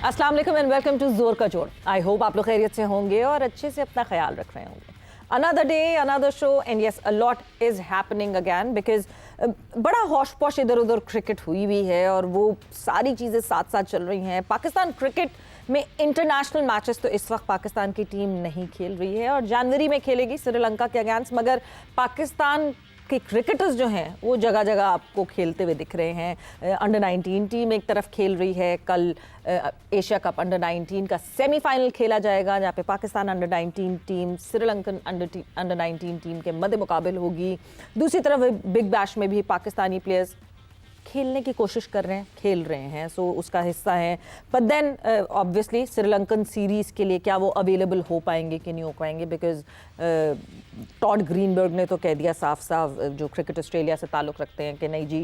अस्सलाम वालेकुम and welcome to जोर का जोड़। आई होप आप लोग खैरियत से होंगे और अच्छे से अपना ख्याल रख रहे होंगे। Another day, another show, and yes, a lot is happening again because बड़ा हौश पौश इधर उधर क्रिकेट हुई हुई है और वो सारी चीज़ें साथ साथ चल रही हैं। पाकिस्तान क्रिकेट में इंटरनेशनल मैचेस तो इस वक्त पाकिस्तान की टीम नहीं खेल रही है और जनवरी में खेलेगी श्रीलंका के अगेंस्ट, मगर पाकिस्तान कि क्रिकेटर्स जो हैं वो जगह जगह आपको खेलते हुए दिख रहे हैं। अंडर 19 टीम एक तरफ खेल रही है, कल एशिया कप अंडर 19 का सेमीफाइनल खेला जाएगा जहाँ पे Pakistan under 19 team Sri Lankan under 19 team के मद्दे मुकाबिल होगी। दूसरी तरफ बिग बैश में भी पाकिस्तानी प्लेयर्स खेलने की कोशिश कर रहे हैं, खेल रहे हैं, सो उसका हिस्सा है। But then obviously Sri Lankan series के लिए क्या वो अवेलेबल हो पाएंगे कि नहीं हो पाएंगे, बिकॉज टॉड ग्रीनबर्ग ने तो कह दिया साफ साफ, जो क्रिकेट ऑस्ट्रेलिया से ताल्लुक़ रखते हैं, कि नहीं जी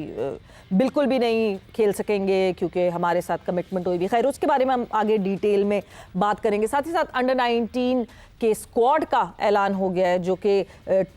बिल्कुल भी नहीं खेल सकेंगे क्योंकि हमारे साथ कमिटमेंट हुई भी। खैर उसके बारे में हम आगे डिटेल में बात करेंगे। साथ ही साथ अंडर 19 के स्क्वाड का ऐलान हो गया है जो कि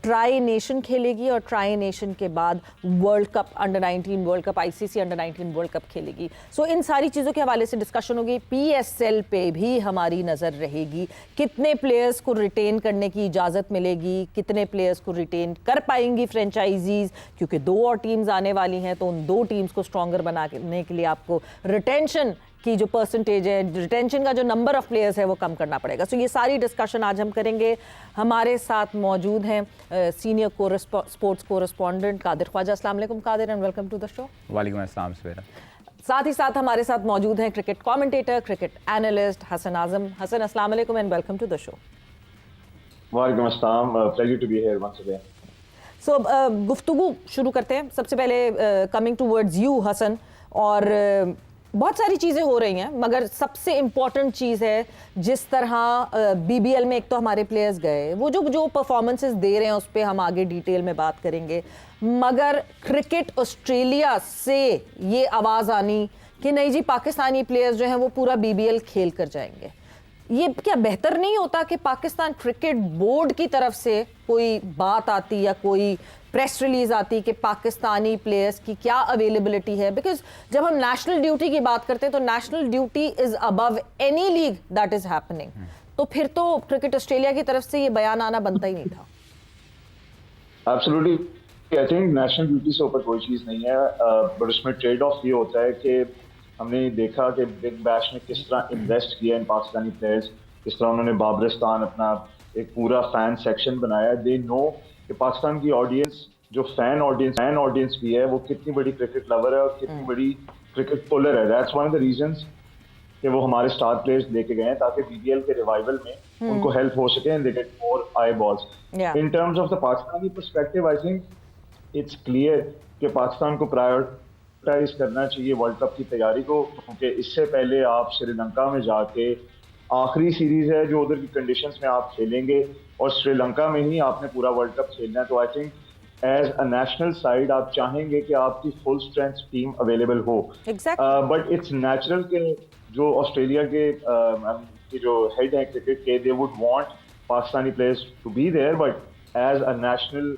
ट्राई नेशन खेलेगी और ट्राई नेशन के बाद world cup under 19 world cup ICC under 19 world cup खेलेगी। सो इन सारी चीज़ों के हवाले से डिस्कशन होगी। पीएसएल पे भी हमारी नज़र रहेगी, कितने प्लेयर्स को रिटेन करने की इजाज़त मिलेगी, कितने प्लेयर्स को रिटेन कर पाएंगी फ्रेंचाइजीज़, क्योंकि 2 और टीम्स आने वाली हैं, तो उन 2 टीम्स को स्ट्रॉन्गर बनाने के लिए आपको रिटेंशन की जो परसेंटेज है, रिटेंशन का जो नंबर ऑफ प्लेयर्स है वो कम करना पड़ेगा। सो ये सारी डिस्कशन आज हम करेंगे। हमारे साथ मौजूद हैं senior sports correspondent Qadir Khawaja. अस्सलाम वालेकुम Qadir and welcome to the show. वालेकुम अस्सलाम सवेरा। साथ ही साथ हमारे साथ मौजूद हैं cricket commentator, cricket analyst Hasan Azam. Hasan अस्सलाम वालेकुम and welcome to the show. वालेकुम अस्सलाम, pleasure to be here once again. So गुफ्तगू शुरू करते हैं। सबसे पहले कमिंग टूवर्ड्स यू हसन, और बहुत सारी चीज़ें हो रही हैं, मगर सबसे इम्पॉर्टेंट चीज़ है जिस तरह बीबीएल में एक तो हमारे प्लेयर्स गए, वो जो परफॉर्मेंसेस दे रहे हैं उस पर हम आगे डिटेल में बात करेंगे, मगर क्रिकेट ऑस्ट्रेलिया से ये आवाज़ आनी कि नहीं जी पाकिस्तानी प्लेयर्स जो हैं वो पूरा बीबीएल खेल कर जाएंगे, ये क्या बेहतर नहीं होता कि पाकिस्तान क्रिकेट बोर्ड की तरफ से कोई बात आती या कोई प्रेस रिलीज आती कि पाकिस्तानी प्लेयर्स की क्या अवेलेबिलिटी है? बिकॉज जब हम नेशनल ड्यूटी की बात करते हैं तो national duty is above any league that is happening, तो फिर तो क्रिकेट ऑस्ट्रेलिया की तरफ से ये बयान आना बनता ही नहीं था। Absolutely, I think national duty से ऊपर कोई चीज़ नहीं है, बट उसमें ट्रेड ऑफ ये होता है कि हमने देखा कि बिग बैश ने किस तरह इन्वेस्ट किया इन पाकिस्तानी प्लेयर्स, किस तरह उन्होंने बाबरिस्तान अपना एक पूरा फैन सेक्शन बनाया। दे नो कि पाकिस्तान की ऑडियंस, जो फैन ऑडियंस भी है, वो कितनी बड़ी क्रिकेट लवर है और कितनी बड़ी क्रिकेट पुलर है। That's one of the reasons कि वो हमारे स्टार प्लेयर्स लेके गए हैं ताकि बीबीएल के रिवाइवल में उनको हेल्प हो सके and they get more I balls. In terms of the Pakistani perspective, I think it's clear कि पाकिस्तान को प्रायोरिटाइज करना चाहिए वर्ल्ड कप की तैयारी को, क्योंकि इससे पहले आप श्रीलंका में जाके आखिरी सीरीज है जो उधर की कंडीशंस में आप खेलेंगे और श्रीलंका में ही आपने पूरा वर्ल्ड कप खेलना है। तो I think as a national side आप चाहेंगे कि आपकी फुल स्ट्रेंथ टीम अवेलेबल हो। बट इट्स नेचुरल के जो ऑस्ट्रेलिया के जो हेड है क्रिकेट के, they would want Pakistani players to be there, but as a national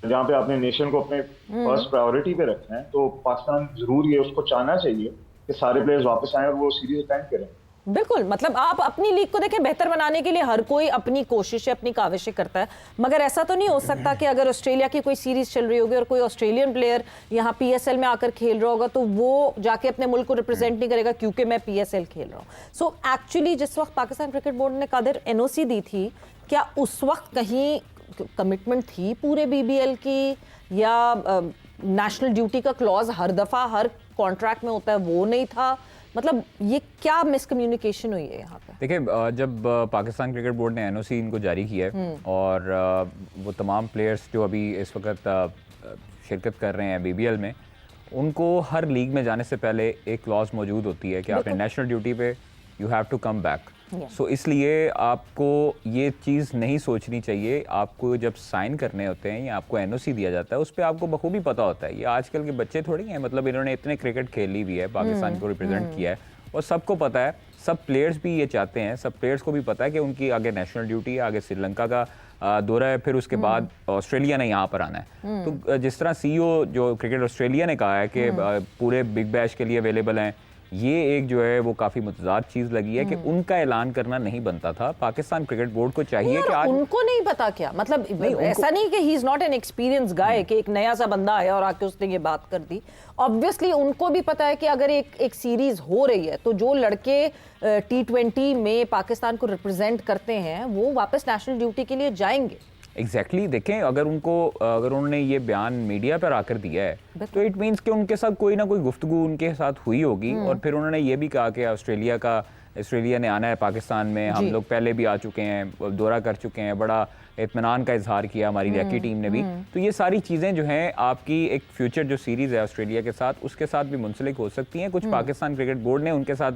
जहाँ पे आपने नेशन को अपने फर्स्ट प्रायोरिटी पे रखना है, तो पाकिस्तान जरूर ये उसको चाहना चाहिए कि सारे प्लेयर्स वापस आए और वो सीरीज अटेंड करें। बिल्कुल, मतलब आप अपनी लीग को देखें, बेहतर बनाने के लिए हर कोई अपनी कोशिशें, अपनी काविशें करता है, मगर ऐसा तो नहीं हो सकता कि अगर ऑस्ट्रेलिया की कोई सीरीज चल रही होगी और कोई ऑस्ट्रेलियन प्लेयर यहाँ पीएसएल में आकर खेल रहा होगा तो वो जाके अपने मुल्क को रिप्रेजेंट नहीं करेगा क्योंकि मैं पीएसएल खेल रहा हूँ। सो एक्चुअली जिस वक्त पाकिस्तान क्रिकेट बोर्ड ने कादिर एनओसी दी थी, क्या उस वक्त कहीं कमिटमेंट थी पूरे बीबीएल की, या नेशनल ड्यूटी का क्लॉज हर दफ़ा हर कॉन्ट्रैक्ट में होता है वो नहीं था? मतलब ये क्या मिसकम्युनिकेशन हुई है यहाँ पे? देखिए, जब पाकिस्तान क्रिकेट बोर्ड ने एनओसी इनको जारी किया है और वो तमाम प्लेयर्स जो अभी इस वक्त शिरकत कर रहे हैं बीबीएल में, उनको हर लीग में जाने से पहले एक क्लॉज मौजूद होती है कि आपने नेशनल ड्यूटी पे you have to come back. So इसलिए आपको ये चीज़ नहीं सोचनी चाहिए। आपको जब साइन करने होते हैं या आपको एनओसी दिया जाता है, उस पर आपको बखूबी पता होता है ये आजकल के बच्चे थोड़ी हैं, मतलब इन्होंने इतने क्रिकेट खेली भी है, पाकिस्तान को रिप्रेजेंट किया है और सबको पता है, सब प्लेयर्स भी ये चाहते हैं, सब प्लेयर्स को भी पता है कि उनकी आगे नेशनल ड्यूटी है, आगे श्रीलंका का दौरा है, फिर उसके बाद ऑस्ट्रेलिया ने यहाँ पर आना है। तो जिस तरह सीईओ जो क्रिकेट ऑस्ट्रेलिया ने कहा है कि पूरे बिग बैश के लिए अवेलेबल हैं, ये एक जो है वो काफ़ी मुतज़ाद चीज़ लगी है कि उनका ऐलान करना नहीं बनता था। पाकिस्तान क्रिकेट बोर्ड को चाहिए कि आज उनको नहीं पता क्या मतलब ऐसा नहीं कि he is not an experience गाय कि एक नया सा बंदा आया और आके उसने ये बात कर दी। ऑब्वियसली उनको भी पता है कि अगर एक सीरीज हो रही है तो जो लड़के T20 में पाकिस्तान को रिप्रेजेंट करते हैं वो वापस नेशनल ड्यूटी के लिए जाएंगे। एग्जैक्टली देखें, अगर उन्होंने ये बयान मीडिया पर आकर दिया है तो इट मीन्स कि उनके साथ कोई ना कोई गुफ्तगू उनके साथ हुई होगी। और फिर उन्होंने ये भी कहा कि ऑस्ट्रेलिया ने आना है पाकिस्तान में, हम लोग पहले भी आ चुके हैं, दौरा कर चुके हैं, बड़ा इत्मीनान का इजहार किया हमारी रैकी टीम ने भी। तो ये सारी चीज़ें जो हैं आपकी एक फ्यूचर जो सीरीज़ है ऑस्ट्रेलिया के साथ उसके साथ भी मुंसलिक हो सकती हैं। कुछ पाकिस्तान क्रिकेट बोर्ड ने उनके साथ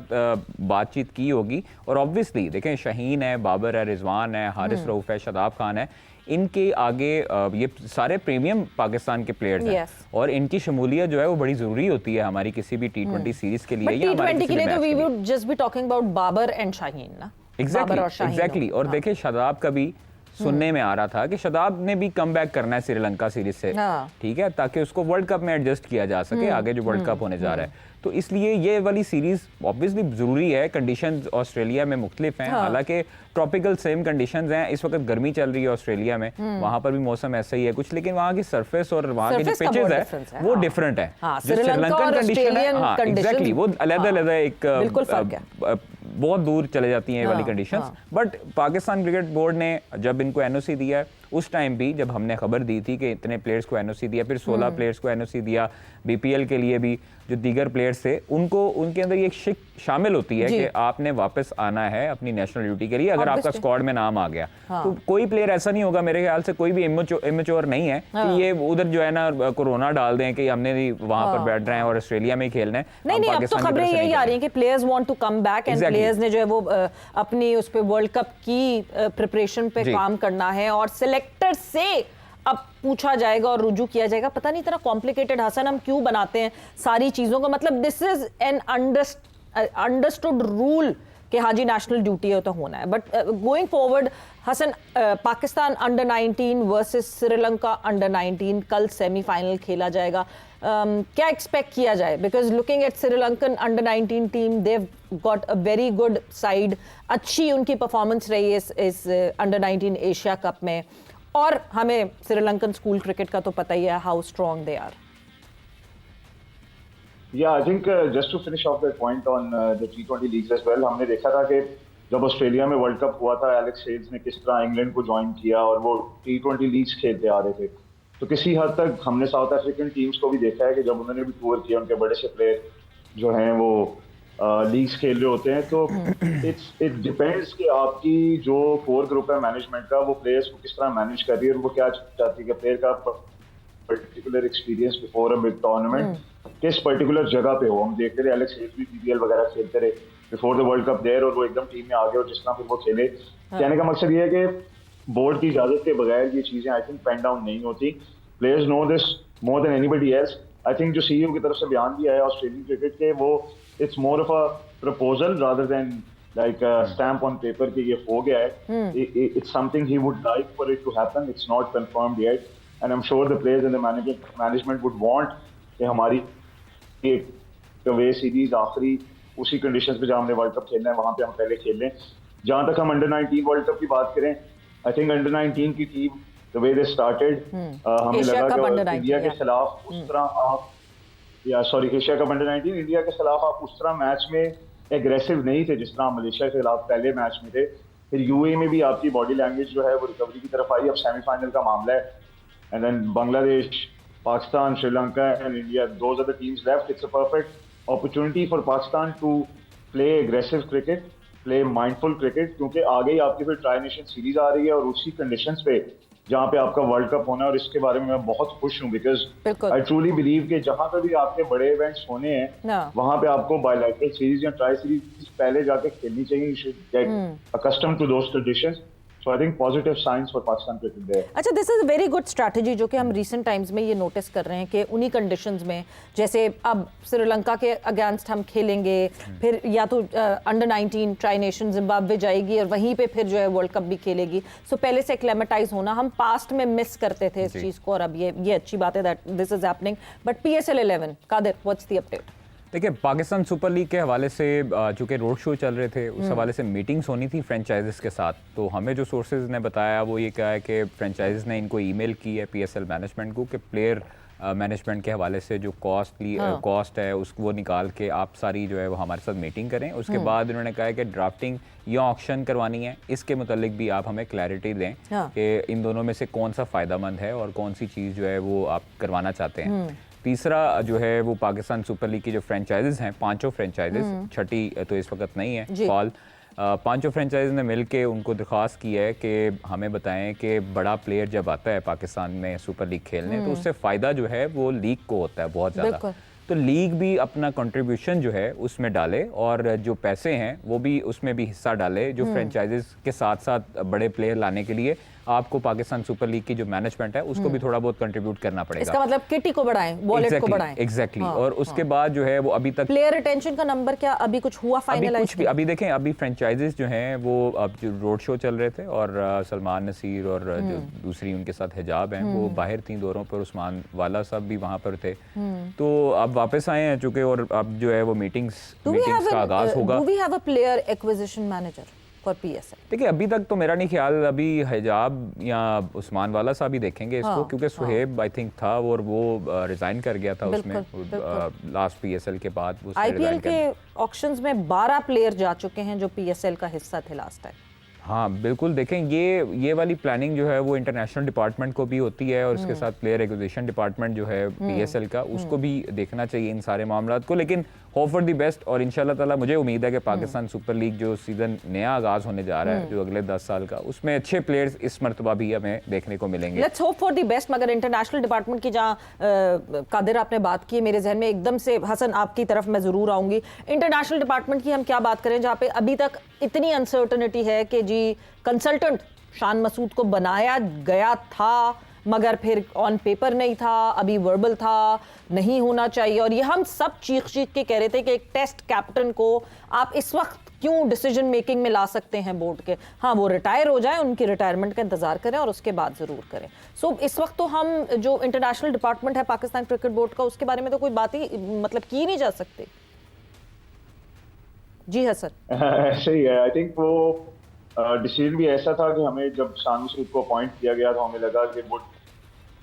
बातचीत की होगी। और ऑब्वियसली देखें, शाहीन है, बाबर है, रिजवान है, हारिस रऊफ है, शादाब खान है, इनके आगे ये सारे प्रीमियम पाकिस्तान के प्लेयर्स हैं और इनकी शमूलियत जो है वो बड़ी ज़रूरी होती है हमारी किसी भी T20 सीरीज के लिए या हमारे T20 के लिए। तो we would just be talking about Babar and Shaheen ना। एग्जैक्टली। और देखिए शादाब का भी सुनने में आ रहा था कि शादाब ने भी कम बैक करना है श्रीलंका सीरीज से, ठीक है, ताकि उसको वर्ल्ड कप में एडजस्ट किया जा सके आगे जो वर्ल्ड कप होने जा रहा है। तो इसलिए ये वाली सीरीज ऑब्वियसली जरूरी है। कंडीशंस ऑस्ट्रेलिया में मुख्तलिफ हैं, हालांकि ट्रॉपिकल सेम कंडीशंस हैं। इस वक्त गर्मी चल रही है ऑस्ट्रेलिया में, वहां पर भी मौसम ऐसा ही है कुछ, लेकिन वहां की सरफेस और वहां के जो पिचेस है वो डिफरेंट है। जो श्रीलंकन कंडीशन है, हाँ एग्जैक्टली, वो अलग-अलग एक बहुत दूर चले जाती हैं ये वाली conditions. But Pakistan cricket board ने जब इनको एनओसी दिया है उस टाइम भी, जब हमने खबर दी थी कि इतने प्लेयर्स को एनओसी दिया, फिर 16 प्लेयर्स को एनओसी दिया, बीपीएल के लिए भी जो दीगर प्लेयर्स थे उनको, उनके अंदर ये शिक शामिल होती है कि आपने वापस आना है अपनी नेशनल ड्यूटी के लिए अगर आपका स्क्वाड में नाम आ गया। तो कोई प्लेयर ऐसा नहीं होगा मेरे ख्याल से, कोई भी इमेच्योर नहीं है कि ये उधर जो है ना कोरोना डाल दें कि हमने भी वहां पर बैठ रहे हैं और ऑस्ट्रेलिया में ही खेलना है। नहीं, अब तो खबरें यही आ रही हैं कि players want to come back and players ने जो है वो अपनी उस पे वर्ल्ड कप की प्रिपरेशन पे काम करना है और सिलेक्टर से अब पूछा जाएगा और रुजू किया जाएगा। पता नहीं इतना कॉम्प्लिकेटेड हसन हम क्यों बनाते हैं सारी चीजों को, मतलब this is an understood rule कि हाँ जी नेशनल ड्यूटी है तो होना है। But going forward Hasan, Pakistan under nineteen versus Sri Lanka under nineteen कल सेमीफाइनल खेला जाएगा। क्या एक्सपेक्ट किया जाए? Because looking at Sri Lankan under nineteen team, they got a very good side, अच्छी उनकी परफॉर्मेंस रही इस अंडर-19 एशिया कप में, और हमें श्रीलंकन स्कूल क्रिकेट का तो पता ही है how strong they are. Yeah, I think just to finish off that point on the T20 leagues as well, हमने देखा था कि जब ऑस्ट्रेलिया में वर्ल्ड कप हुआ था, एलेक्स हेल्स ने किस तरह इंग्लैंड को ज्वाइन किया और वो T20 लीग्स खेलते आ रहे थे। तो किसी हद तक हमने साउथ अफ्रीकन टीम्स को भी देखा है कि जब उन्होंने भी टूर किया, उनके बड़े से प्लेयर जो हैं वो लीग्स खेल रहे होते हैं, तो इट डिपेंड्स कि आपकी जो कोर ग्रुप है मैनेजमेंट का, वो प्लेयर्स को किस तरह मैनेज कर रही है और वो क्या चाहती है कि प्लेयर का particular experience before a big tournament किस पर्टिकुलर जगह पे हो। हम देखते रहे एलेक्स हेल्स भी बीपीएल वगैरह खेलते रहे before the world cup there, और वो एकदम टीम में आ गए और जिस तरह फिर वो खेले। कहने का मकसद ये है कि बोर्ड की इजाजत के बगैर ये चीजें आई थिंक पेन डाउन नहीं होती। Players know this more than anybody else. I think जो सीईओ की तरफ से बयान दिया है ऑस्ट्रेलियन क्रिकेट के, वो it's more of a proposal rather than like stamp on paper कि ये हो गया है। It's something he would like for it to happen, it's not confirmed yet, and I am sure the players and the management would want कि हमारी एक वे series आखिरी उसी कंडीशंस पे जहां हमने वर्ल्ड कप खेलना है वहां पे हम पहले खेल लें। जहां तक हम अंडर-19 वर्ल्ड कप की बात करें, आई थिंक अंडर-19 की team the way they started, हमें लगा कि इंडिया के खिलाफ उस तरह आप एशिया कप अंडर-19 इंडिया के खिलाफ आप उस तरह मैच में एग्रेसिव नहीं थे जिस तरह मलेशिया के खिलाफ पहले मैच में थे। फिर यूएई में भी आपकी बॉडी लैंग्वेज जो है वो रिकवरी की तरफ आई। अब सेमीफाइनल का मामला है, and then Bangladesh, Pakistan, Sri Lanka and India, those are the teams left. It's a perfect opportunity for Pakistan to play aggressive cricket, play mindful cricket, क्योंकि आगे ही आपकी फिर ट्राई नेशन सीरीज आ रही है और उसी कंडीशंस पे जहाँ पे आपका वर्ल्ड कप होना है। और इसके बारे में मैं बहुत खुश हूँ बिकॉज आई ट्रूली बिलीव कि जहाँ पे भी आपके बड़े इवेंट्स होने हैं वहाँ पे आपको बायलैटरल सीरीज या ट्राई सीरीज पहले जाके खेलनी चाहिए। You should get accustomed to those conditions. So I think positive signs for Pakistan cricket there. अच्छा, this is a very good strategy जो कि हम recent times में ये नोटिस कर रहे हैं कि उन्हीं कंडीशंस में, जैसे अब श्रीलंका के अगेंस्ट हम खेलेंगे, फिर या तो अंडर-19 ट्राई नेशन जिम्बाब्वे जाएगी और वहीं पे फिर जो है वर्ल्ड कप भी खेलेगी। सो पहले से एक्लेमेटाइज होना, हम पास्ट में मिस करते थे इस चीज़ को, और अब ये अच्छी बात है that this is happening. But PSL 11, Qadir, what's the update? देखिए, पाकिस्तान सुपर लीग के हवाले से चूँकि रोड शो चल रहे थे, उस हवाले से मीटिंग्स होनी थी फ्रेंचाइजेस के साथ। तो हमें जो सोर्सेज ने बताया वो ये कहा है कि फ्रेंचाइजेस ने इनको ईमेल की है PSL मैनेजमेंट को कि प्लेयर मैनेजमेंट के हवाले से जो कॉस्ट है उसको वो निकाल के आप सारी जो है वो हमारे साथ मीटिंग करें। उसके बाद इन्होंने कहा है कि ड्राफ्टिंग या ऑक्शन करवानी है, इसके मुतालिक भी आप हमें क्लैरिटी दें कि इन दोनों में से कौन सा फ़ायदामंद है और कौन सी चीज़ जो है वो आप करवाना चाहते हैं। तीसरा जो है वो पाकिस्तान सुपर लीग की जो फ्रेंचाइजेस हैं, 5 फ्रेंचाइजेस, छठी तो इस वक्त नहीं है कॉल, 5 फ्रेंचाइज ने मिलके उनको दरख्वास्त की है कि हमें बताएं कि बड़ा प्लेयर जब आता है पाकिस्तान में सुपर लीग खेलने तो उससे फ़ायदा जो है वो लीग को होता है बहुत ज़्यादा। तो लीग भी अपना कंट्रीब्यूशन जो है उसमें डाले और जो पैसे हैं वो भी उसमें भी हिस्सा डाले, जो फ्रेंचाइजेस के साथ साथ बड़े प्लेयर लाने के लिए आपको पाकिस्तान सुपर लीग की जो मैनेजमेंट है उसको भी थोड़ा बहुत कंट्रीब्यूट करना पड़ेगा। इसका मतलब किटी को बढ़ाएं, वॉलेट को बढ़ाएं। एग्जैक्टली। और उसके बाद जो है वो अभी तक प्लेयर रिटेंशन का नंबर क्या अभी कुछ हुआ फाइनलाइज? कुछ भी अभी देखें, अभी फ्रेंचाइजेस जो हैं वो अब जो रोड शो चल रहे थे और सलमान नसीर और जो दूसरी उनके साथ हिजाब हैं वो बाहर थी दौरों पर, उस्मान वाला साहब भी वहाँ पर थे, तो अब वापस आए हैं चूंकि और अब जो है वो मीटिंग्स का आगाज होगा। Do we have a player acquisition manager for PSL? देखिए, अभी तक तो मेरा नहीं ख्याल, अभी हिजाब या उस्मान वाला साहब ही देखेंगे इसको, क्योंकि सुहेब आई थिंक था और वो रिजाइन कर गया था उसमें लास्ट PSL के बाद। IPL के ऑक्शंस में 12 प्लेयर जा चुके हैं जो PSL का हिस्सा थे लास्ट टाइम। हाँ बिल्कुल, देखें ये वाली प्लानिंग जो है वो इंटरनेशनल डिपार्टमेंट को भी होती है और उसके साथ प्लेयर एक्विजिशन डिपार्टमेंट जो है PSL का, उसको भी देखना चाहिए इन सारे मामलात को। लेकिन होप फॉर दी बेस्ट और इंशाल्लाह ताला मुझे उम्मीद है कि पाकिस्तान सुपर लीग जो सीज़न नया आगाज़ होने जा रहा है जो अगले 10 साल का, उसमें अच्छे प्लेयर्स इस मरतबा भी हमें देखने को मिलेंगे। Let's hope for the best. मगर इंटरनेशनल डिपार्टमेंट की जहाँ कादिर आपने बात की, मेरे जहन में एकदम से हसन आपकी तरफ मैं ज़रूर आऊँगी। इंटरनेशनल डिपार्टमेंट की हम क्या बात करें जहाँ पे अभी तक इतनी अनसर्टनिटी है कि जी कंसल्टेंट शान मसूद को बनाया गया था मगर फिर ऑन पेपर नहीं था, अभी वर्बल था, नहीं होना चाहिए। और ये हम सब चीख के कह रहे थे कि एक टेस्ट कैप्टन को आप इस वक्त क्यों डिसीजन मेकिंग में ला सकते हैं बोर्ड के। हाँ, वो रिटायर हो जाए, उनकी रिटायरमेंट का इंतजार करें और उसके बाद ज़रूर करें। सो इस वक्त तो हम जो इंटरनेशनल डिपार्टमेंट है पाकिस्तान क्रिकेट बोर्ड का, उसके बारे में तो कोई बात ही मतलब की नहीं जा सकती। जी हसन। ऐसे ही है। आई थिंक वो डिसीजन भी ऐसा था कि हमें जब शान मसूद को अपॉइंट किया गया तो हमें लगा कि वुड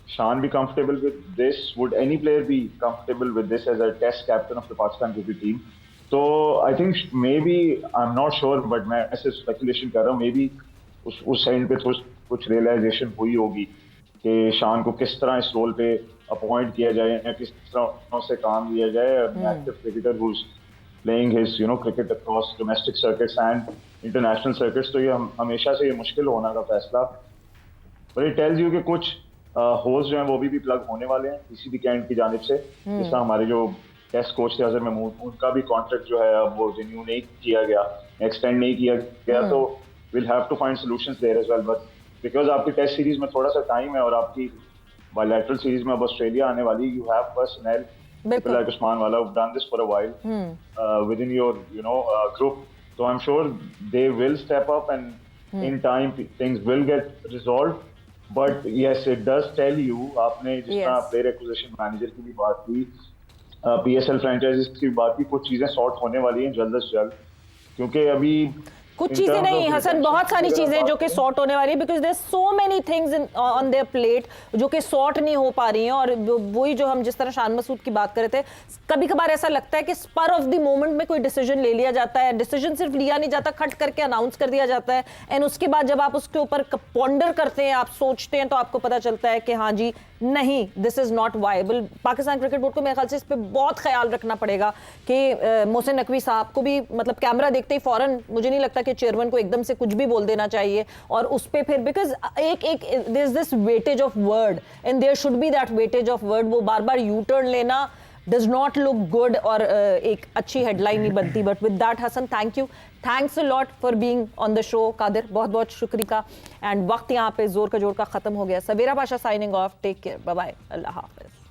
शान भी comfortable with this, would any player be comfortable with this as a test captain of the Pakistan cricket team. तो I think maybe, I am not sure but मैं ऐसे स्पेकुलेशन कर रहा हूँ, मे बी उस side पे कुछ realisation हुई होगी कि शान को किस तरह इस रोल पे अपॉइंट किया जाए या किस तरह उससे काम लिया जाए। Active cricketer who is playing his cricket across domestic circuits and international circuits, तो ये हमेशा से ये मुश्किल होना का फैसला। पर इट टेल्स यू कि कुछ होल्स जो हैं वो भी प्लग होने वाले हैं PCB कैंट की जानिब से। जिस तरह हमारे जो टेस्ट कोच थे अजहर महमूद, उनका भी कॉन्ट्रैक्ट जो है अब वो रिन्यू नहीं किया गया, एक्सटेंड नहीं किया गया, तो will have to find solutions there as well. But because आपकी टेस्ट सीरीज में थोड़ा सा टाइम है और आपकी बायलैटरल सीरीज में अब ऑस्ट्रेलिया आने वाली, you have personal people like Usman Wala who've done this for a while within your group, so I'm sure they will step up and in time things will get resolved. But yes, it does tell you, आपने जिस तरह player acquisition manager की भी बात की, PSL franchises की भी बात की, कुछ चीजें सॉर्ट होने वाली हैं जल्द से जल्द, क्योंकि अभी कुछ चीजें नहीं हसन, बहुत सारी चीजें जो कि सॉर्ट होने वाली है, because there so many things on their plate जो कि सॉर्ट नहीं हो पा रही हैं। और वही जो हम जिस तरह शान मसूद की बात कर रहे थे, कभी कभार ऐसा लगता है कि स्पर ऑफ द मोमेंट में कोई डिसीजन ले लिया जाता है। डिसीजन सिर्फ लिया नहीं जाता, खट करके अनाउंस कर दिया जाता है, एंड उसके बाद जब आप उसके ऊपर पॉन्डर करते हैं, आप सोचते हैं, तो आपको पता चलता है कि हाँ जी नहीं, this is not viable. Pakistan cricket board को मेरे ख्याल से इस पर बहुत ख्याल रखना पड़ेगा कि मोहसिन नकवी साहब को भी मतलब कैमरा देखते ही फौरन, मुझे नहीं लगता कि चेयरमैन को एकदम से कुछ भी बोल देना चाहिए और उस पे फिर, बिकॉज एक there is this weightage of word and there should be that weightage of word. वो बार बार यू टर्न लेना does not look good और एक अच्छी हेडलाइन नहीं बनती। But with that Hasan, thank you, thanks a lot for being on the show. Qadir, बहुत बहुत शुक्रिया। एंड वक्त यहाँ पे जोर का जोर का खत्म हो गया। सवेरा बादशाह signing off, take care, bye bye, अल्लाह हाफिज।